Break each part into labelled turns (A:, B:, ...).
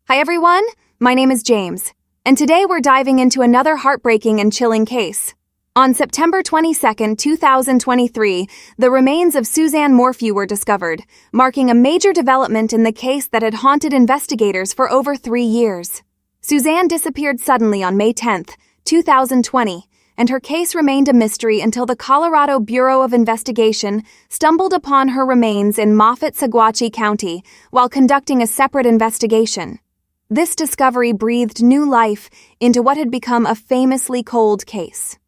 A: Hi everyone, my name is James, and today we're diving into another heartbreaking and chilling case. On September 22, 2023, the remains of Suzanne Morphew were discovered, marking a major development in the case that had haunted investigators for over 3 years. Suzanne disappeared suddenly on May 10, 2020, and her case remained a mystery until the Colorado Bureau of Investigation stumbled upon her remains in Moffett-Saguache County while conducting a separate investigation. This discovery breathed new life into what had become a famously cold case.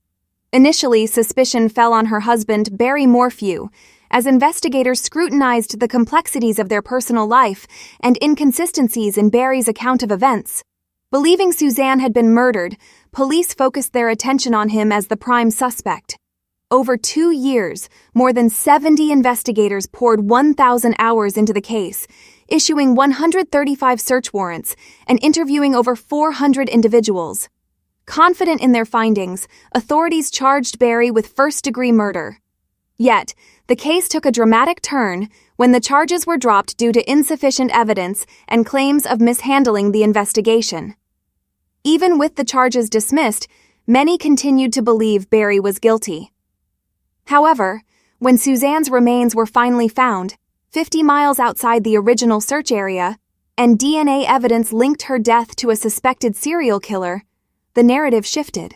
A: Initially, suspicion fell on her husband, Barry Morphew, as investigators scrutinized the complexities of their personal life and inconsistencies in Barry's account of events. Believing Suzanne had been murdered, police focused their attention on him as the prime suspect. Over 2 years, more than 70 investigators poured 1,000 hours into the case, issuing 135 search warrants and interviewing over 400 individuals. Confident in their findings, authorities charged Barry with first-degree murder. Yet, the case took a dramatic turn when the charges were dropped due to insufficient evidence and claims of mishandling the investigation. Even with the charges dismissed, many continued to believe Barry was guilty. However, when Suzanne's remains were finally found, 50 miles outside the original search area, and DNA evidence linked her death to a suspected serial killer, the narrative shifted.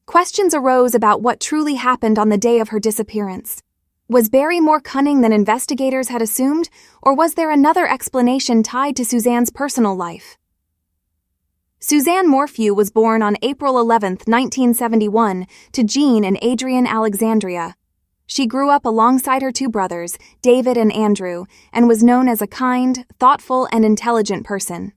A: Questions arose about what truly happened on the day of her disappearance. Was Barry more cunning than investigators had assumed, or was there another explanation tied to Suzanne's personal life? Suzanne Morphew was born on April 11, 1971, to Jean and Adrian Alexandria. She grew up alongside her 2 brothers, David and Andrew, and was known as a kind, thoughtful, and intelligent person.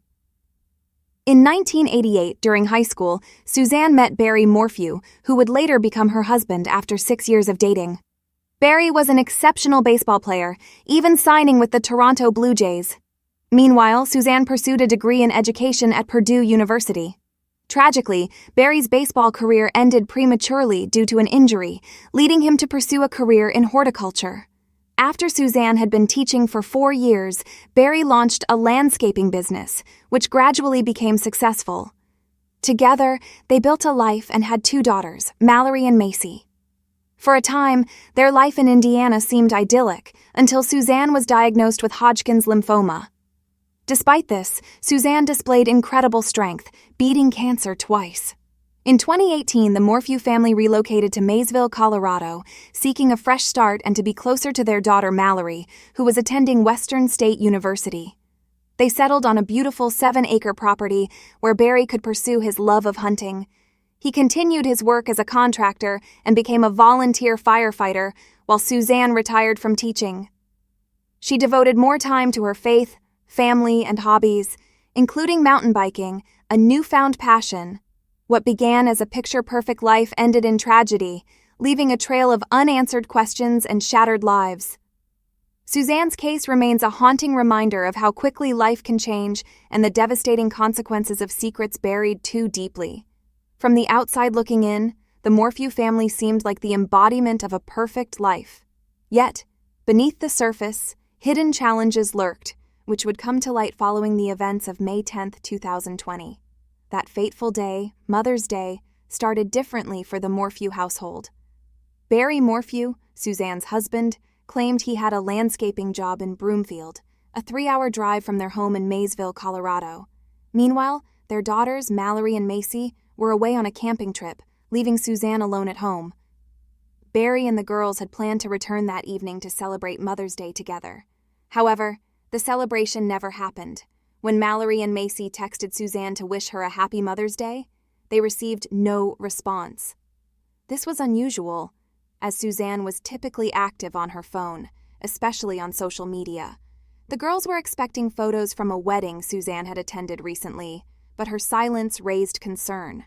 A: In 1988, during high school, Suzanne met Barry Morphew, who would later become her husband after 6 years of dating. Barry was an exceptional baseball player, even signing with the Toronto Blue Jays. Meanwhile, Suzanne pursued a degree in education at Purdue University. Tragically, Barry's baseball career ended prematurely due to an injury, leading him to pursue a career in horticulture. After Suzanne had been teaching for 4 years, Barry launched a landscaping business, which gradually became successful. Together, they built a life and had 2 daughters, Mallory and Macy. For a time, their life in Indiana seemed idyllic until Suzanne was diagnosed with Hodgkin's lymphoma. Despite this, Suzanne displayed incredible strength, beating cancer twice. In 2018, the Morphew family relocated to Maysville, Colorado, seeking a fresh start and to be closer to their daughter Mallory, who was attending Western State University. They settled on a beautiful 7-acre property where Barry could pursue his love of hunting. He continued his work as a contractor and became a volunteer firefighter, while Suzanne retired from teaching. She devoted more time to her faith, family, and hobbies, including mountain biking, a newfound passion. What began as a picture-perfect life ended in tragedy, leaving a trail of unanswered questions and shattered lives. Suzanne's case remains a haunting reminder of how quickly life can change and the devastating consequences of secrets buried too deeply. From the outside looking in, the Morphew family seemed like the embodiment of a perfect life. Yet, beneath the surface, hidden challenges lurked, which would come to light following the events of May 10, 2020. That fateful day, Mother's Day, started differently for the Morphew household. Barry Morphew, Suzanne's husband, claimed he had a landscaping job in Broomfield, a 3-hour drive from their home in Maysville, Colorado. Meanwhile, their daughters, Mallory and Macy, were away on a camping trip, leaving Suzanne alone at home. Barry and the girls had planned to return that evening to celebrate Mother's Day together. However, the celebration never happened. When Mallory and Macy texted Suzanne to wish her a happy Mother's Day, they received no response. This was unusual, as Suzanne was typically active on her phone, especially on social media. The girls were expecting photos from a wedding Suzanne had attended recently, but her silence raised concern.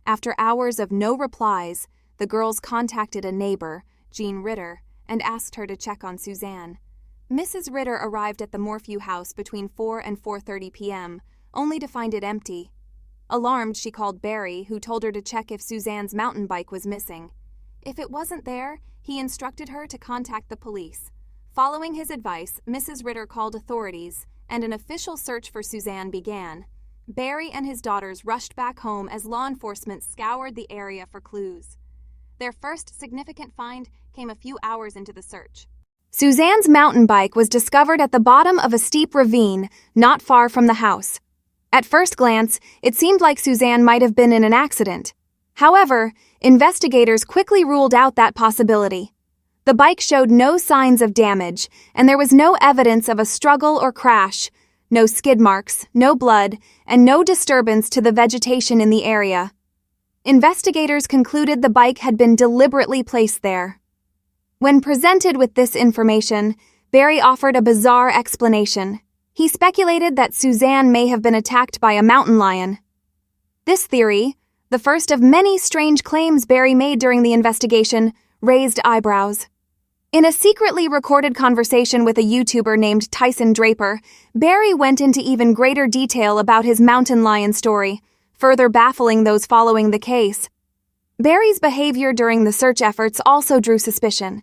A: After hours of no replies, the girls contacted a neighbor, Jean Ritter, and asked her to check on Suzanne. Mrs. Ritter arrived at the Morphew house between 4 and 4:30 p.m., only to find it empty. Alarmed, she called Barry, who told her to check if Suzanne's mountain bike was missing. If it wasn't there, he instructed her to contact the police. Following his advice, Mrs. Ritter called authorities, and an official search for Suzanne began. Barry and his daughters rushed back home as law enforcement scoured the area for clues. Their first significant find came a few hours into the search. Suzanne's mountain bike was discovered at the bottom of a steep ravine not far from the house. At first glance, it seemed like Suzanne might have been in an accident. However, investigators quickly ruled out that possibility. The bike showed no signs of damage, and there was no evidence of a struggle or crash. No skid marks, no blood, and no disturbance to the vegetation in the area. Investigators concluded the bike had been deliberately placed there. When presented with this information, Barry offered a bizarre explanation. He speculated that Suzanne may have been attacked by a mountain lion. This theory, the first of many strange claims Barry made during the investigation, raised eyebrows. In a secretly recorded conversation with a YouTuber named Tyson Draper, Barry went into even greater detail about his mountain lion story, further baffling those following the case. Barry's behavior during the search efforts also drew suspicion.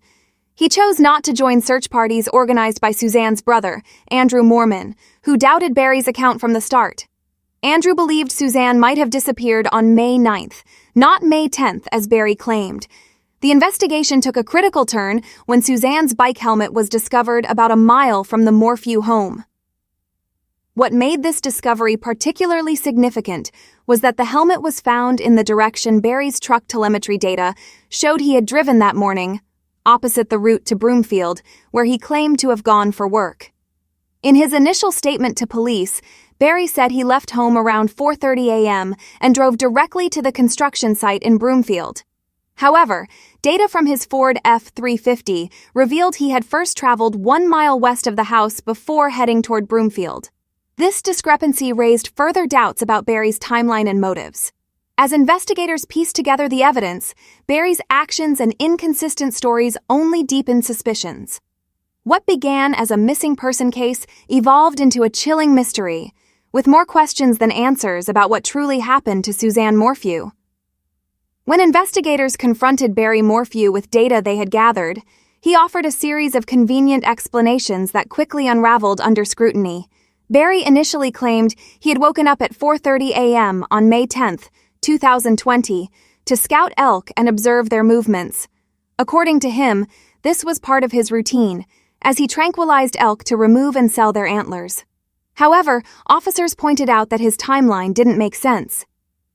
A: He chose not to join search parties organized by Suzanne's brother, Andrew Mormon, who doubted Barry's account from the start. Andrew believed Suzanne might have disappeared on May 9th, not May 10th as Barry claimed. The investigation took a critical turn when Suzanne's bike helmet was discovered about a mile from the Morphew home. What made this discovery particularly significant was that the helmet was found in the direction Barry's truck telemetry data showed he had driven that morning, opposite the route to Broomfield, where he claimed to have gone for work. In his initial statement to police, Barry said he left home around 4:30 a.m. and drove directly to the construction site in Broomfield. However, data from his Ford F-350 revealed he had first traveled 1 mile west of the house before heading toward Broomfield. This discrepancy raised further doubts about Barry's timeline and motives. As investigators pieced together the evidence, Barry's actions and inconsistent stories only deepened suspicions. What began as a missing person case evolved into a chilling mystery, with more questions than answers about what truly happened to Suzanne Morphew. When investigators confronted Barry Morphew with data they had gathered, he offered a series of convenient explanations that quickly unraveled under scrutiny. Barry initially claimed he had woken up at 4:30 a.m. on May 10, 2020, to scout elk and observe their movements. According to him, this was part of his routine, as he tranquilized elk to remove and sell their antlers. However, officers pointed out that his timeline didn't make sense.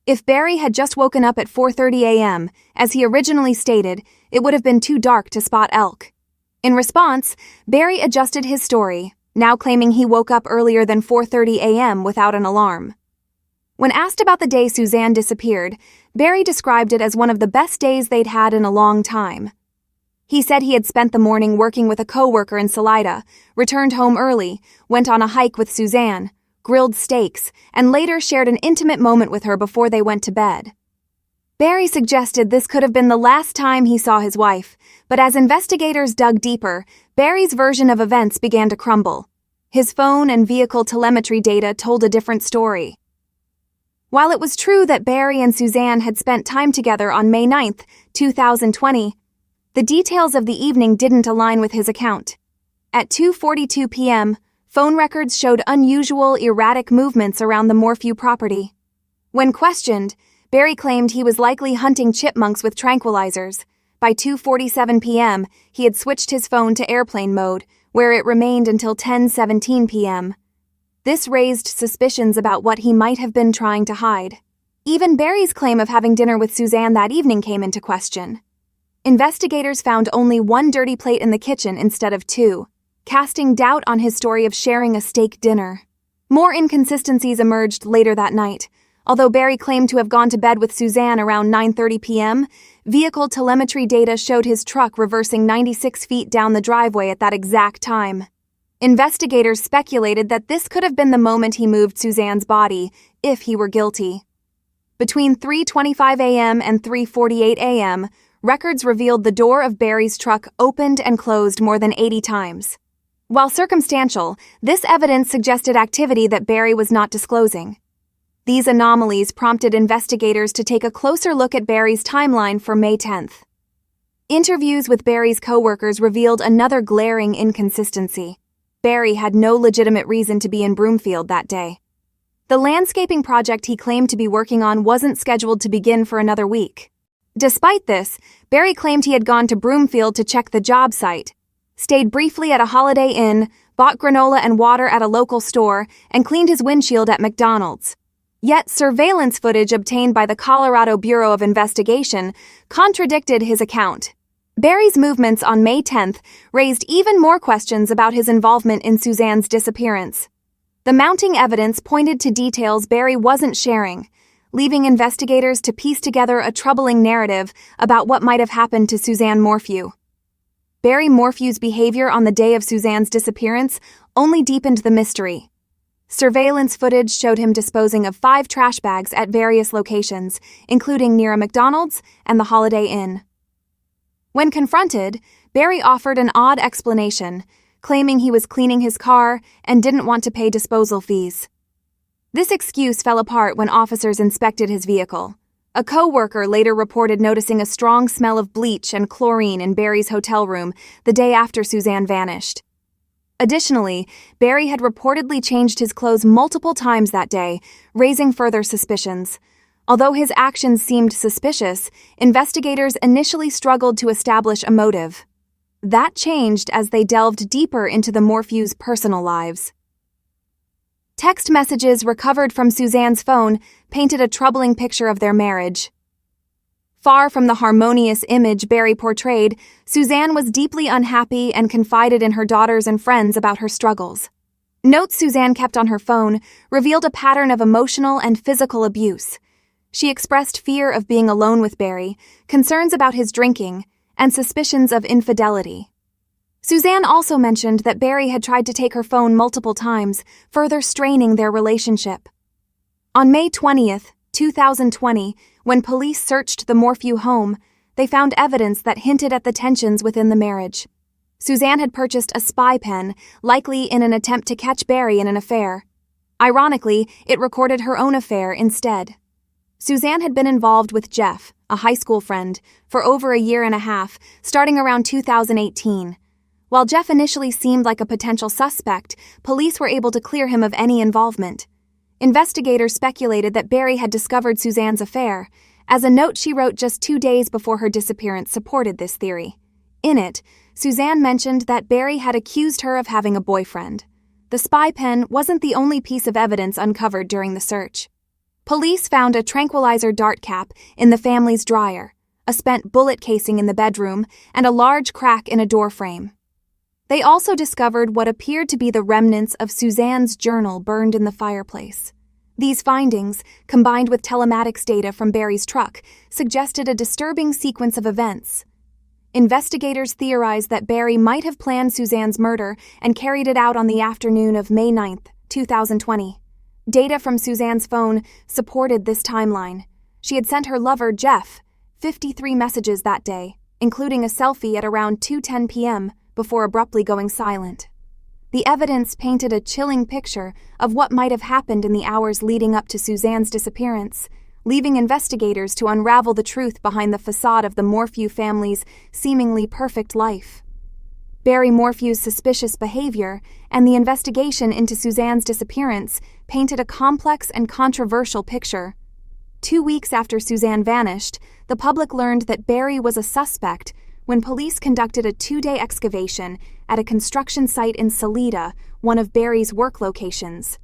A: If Barry had just woken up at 4:30 a.m., as he originally stated, it would have been too dark to spot elk. In response, Barry adjusted his story, now claiming he woke up earlier than 4:30 a.m. without an alarm. When asked about the day Suzanne disappeared, Barry described it as one of the best days they'd had in a long time. He said he had spent the morning working with a coworker in Salida, returned home early, went on a hike with Suzanne, grilled steaks, and later shared an intimate moment with her before they went to bed. Barry suggested this could have been the last time he saw his wife, but as investigators dug deeper, Barry's version of events began to crumble. His phone and vehicle telemetry data told a different story. While it was true that Barry and Suzanne had spent time together on May 9, 2020, the details of the evening didn't align with his account. At 2:42 p.m., phone records showed unusual, erratic movements around the Morphew property. When questioned, Barry claimed he was likely hunting chipmunks with tranquilizers. By 2:47 p.m., he had switched his phone to airplane mode, where it remained until 10:17 p.m. This raised suspicions about what he might have been trying to hide. Even Barry's claim of having dinner with Suzanne that evening came into question. Investigators found only one dirty plate in the kitchen instead of two, casting doubt on his story of sharing a steak dinner. More inconsistencies emerged later that night. Although Barry claimed to have gone to bed with Suzanne around 9:30 p.m., vehicle telemetry data showed his truck reversing 96 feet down the driveway at that exact time. Investigators speculated that this could have been the moment he moved Suzanne's body, if he were guilty. Between 3:25 a.m. and 3:48 a.m., records revealed the door of Barry's truck opened and closed more than 80 times. While circumstantial, this evidence suggested activity that Barry was not disclosing. These anomalies prompted investigators to take a closer look at Barry's timeline for May 10th. Interviews with Barry's coworkers revealed another glaring inconsistency. Barry had no legitimate reason to be in Broomfield that day. The landscaping project he claimed to be working on wasn't scheduled to begin for another week. Despite this, Barry claimed he had gone to Broomfield to check the job site, stayed briefly at a Holiday Inn, bought granola and water at a local store, and cleaned his windshield at McDonald's. Yet surveillance footage obtained by the Colorado Bureau of Investigation contradicted his account. Barry's movements on May 10th raised even more questions about his involvement in Suzanne's disappearance. The mounting evidence pointed to details Barry wasn't sharing, leaving investigators to piece together a troubling narrative about what might have happened to Suzanne Morphew. Barry Morphew's behavior on the day of Suzanne's disappearance only deepened the mystery. Surveillance footage showed him disposing of 5 trash bags at various locations, including near a McDonald's and the Holiday Inn. When confronted, Barry offered an odd explanation, claiming he was cleaning his car and didn't want to pay disposal fees. This excuse fell apart when officers inspected his vehicle. A co-worker later reported noticing a strong smell of bleach and chlorine in Barry's hotel room the day after Suzanne vanished. Additionally, Barry had reportedly changed his clothes multiple times that day, raising further suspicions. Although his actions seemed suspicious, investigators initially struggled to establish a motive. That changed as they delved deeper into the Morphews' personal lives. Text messages recovered from Suzanne's phone painted a troubling picture of their marriage. Far from the harmonious image Barry portrayed, Suzanne was deeply unhappy and confided in her daughters and friends about her struggles. Notes Suzanne kept on her phone revealed a pattern of emotional and physical abuse. She expressed fear of being alone with Barry, concerns about his drinking, and suspicions of infidelity. Suzanne also mentioned that Barry had tried to take her phone multiple times, further straining their relationship. On May 20th, 2020, when police searched the Morphew home, they found evidence that hinted at the tensions within the marriage. Suzanne had purchased a spy pen, likely in an attempt to catch Barry in an affair. Ironically, it recorded her own affair instead. Suzanne had been involved with Jeff, a high school friend, for over a year and a half, starting around 2018. While Jeff initially seemed like a potential suspect, police were able to clear him of any involvement. Investigators speculated that Barry had discovered Suzanne's affair, as a note she wrote just 2 days before her disappearance supported this theory. In it, Suzanne mentioned that Barry had accused her of having a boyfriend. The spy pen wasn't the only piece of evidence uncovered during the search. Police found a tranquilizer dart cap in the family's dryer, a spent bullet casing in the bedroom, and a large crack in a door frame. They also discovered what appeared to be the remnants of Suzanne's journal burned in the fireplace. These findings, combined with telematics data from Barry's truck, suggested a disturbing sequence of events. Investigators theorized that Barry might have planned Suzanne's murder and carried it out on the afternoon of May 9, 2020. Data from Suzanne's phone supported this timeline. She had sent her lover, Jeff, 53 messages that day, including a selfie at around 2:10 p.m., before abruptly going silent. The evidence painted a chilling picture of what might have happened in the hours leading up to Suzanne's disappearance, leaving investigators to unravel the truth behind the facade of the Morphew family's seemingly perfect life. Barry Morphew's suspicious behavior and the investigation into Suzanne's disappearance painted a complex and controversial picture. 2 weeks after Suzanne vanished, the public learned that Barry was a suspect when police conducted a 2-day excavation at a construction site in Salida, one of Barry's work locations.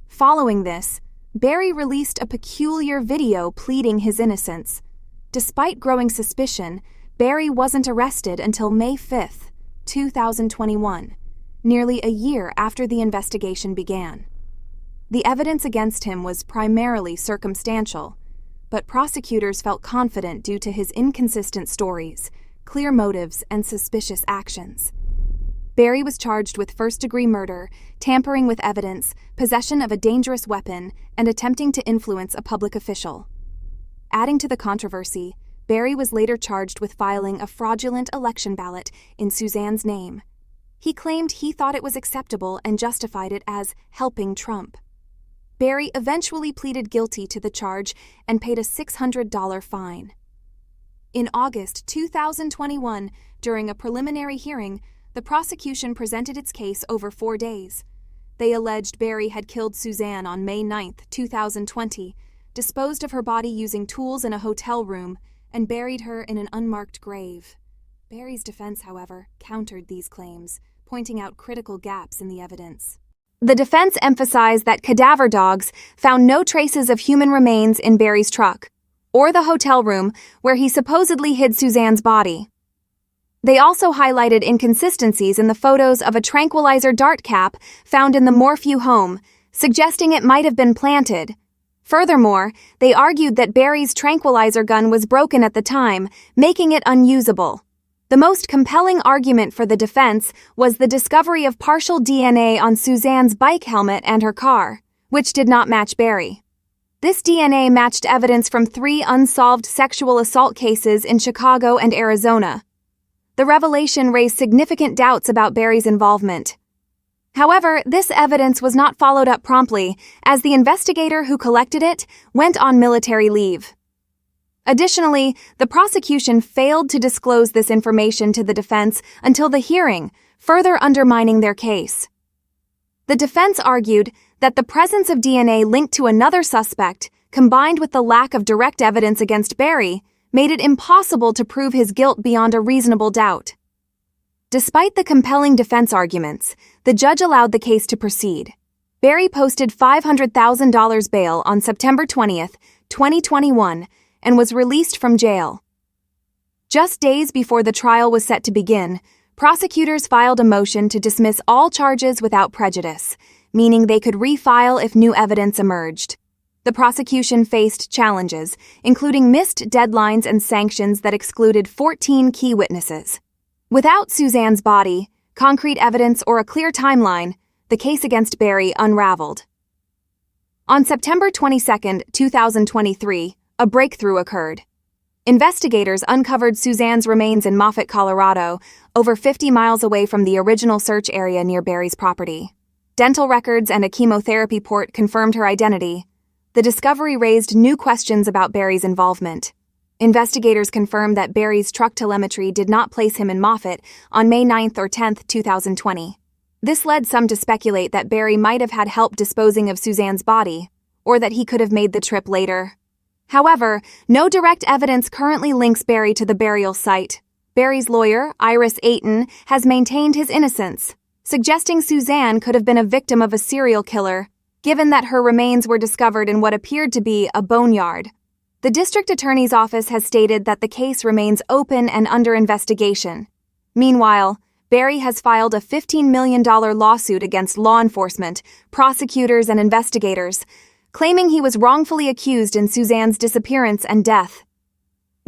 A: Following this, Barry released a peculiar video pleading his innocence. Despite growing suspicion, Barry wasn't arrested until May 5, 2021, nearly a year after the investigation began. The evidence against him was primarily circumstantial, but prosecutors felt confident due to his inconsistent stories, clear motives, and suspicious actions. Barry was charged with first-degree murder, tampering with evidence, possession of a dangerous weapon, and attempting to influence a public official. Adding to the controversy, Barry was later charged with filing a fraudulent election ballot in Suzanne's name. He claimed he thought it was acceptable and justified it as helping Trump. Barry eventually pleaded guilty to the charge and paid a $600 fine. In August 2021, during a preliminary hearing, The prosecution presented its case over 4 days. They alleged Barry had killed Suzanne on May 9, 2020, disposed of her body using tools in a hotel room, and buried her in an unmarked grave. Barry's defense, however, countered these claims, pointing out critical gaps in the evidence. The defense emphasized that cadaver dogs found no traces of human remains in Barry's truck, or the hotel room where he supposedly hid Suzanne's body. They also highlighted inconsistencies in the photos of a tranquilizer dart cap found in the Morphew home, suggesting it might have been planted. Furthermore, they argued that Barry's tranquilizer gun was broken at the time, making it unusable. The most compelling argument for the defense was the discovery of partial DNA on Suzanne's bike helmet and her car, which did not match Barry. This DNA matched evidence from 3 unsolved sexual assault cases in Chicago and Arizona. The revelation raised significant doubts about Barry's involvement. However, this evidence was not followed up promptly, as the investigator who collected it went on military leave. Additionally, the prosecution failed to disclose this information to the defense until the hearing, further undermining their case. The defense argued that the presence of DNA linked to another suspect, combined with the lack of direct evidence against Barry, made it impossible to prove his guilt beyond a reasonable doubt. Despite the compelling defense arguments, the judge allowed the case to proceed. Barry posted $500,000 bail on September 20, 2021, and was released from jail. Just days before the trial was set to begin, prosecutors filed a motion to dismiss all charges without prejudice, meaning they could refile if new evidence emerged. The prosecution faced challenges, including missed deadlines and sanctions that excluded 14 key witnesses. Without Suzanne's body, concrete evidence, or a clear timeline, the case against Barry unraveled. On September 22, 2023, a breakthrough occurred. Investigators uncovered Suzanne's remains in Moffett, Colorado, over 50 miles away from the original search area near Barry's property. Dental records and a chemotherapy port confirmed her identity. The discovery raised new questions about Barry's involvement. Investigators confirmed that Barry's truck telemetry did not place him in Moffett on May 9 or 10, 2020. This led some to speculate that Barry might have had help disposing of Suzanne's body, or that he could have made the trip later. However, no direct evidence currently links Barry to the burial site. Barry's lawyer, Iris Ayton, has maintained his innocence, suggesting Suzanne could have been a victim of a serial killer, given that her remains were discovered in what appeared to be a boneyard. The district attorney's office has stated that the case remains open and under investigation. Meanwhile, Barry has filed a $15 million lawsuit against law enforcement, prosecutors, and investigators, claiming he was wrongfully accused in Suzanne's disappearance and death.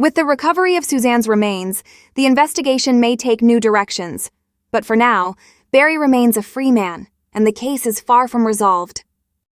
A: With the recovery of Suzanne's remains, the investigation may take new directions. But for now, Barry remains a free man, and the case is far from resolved.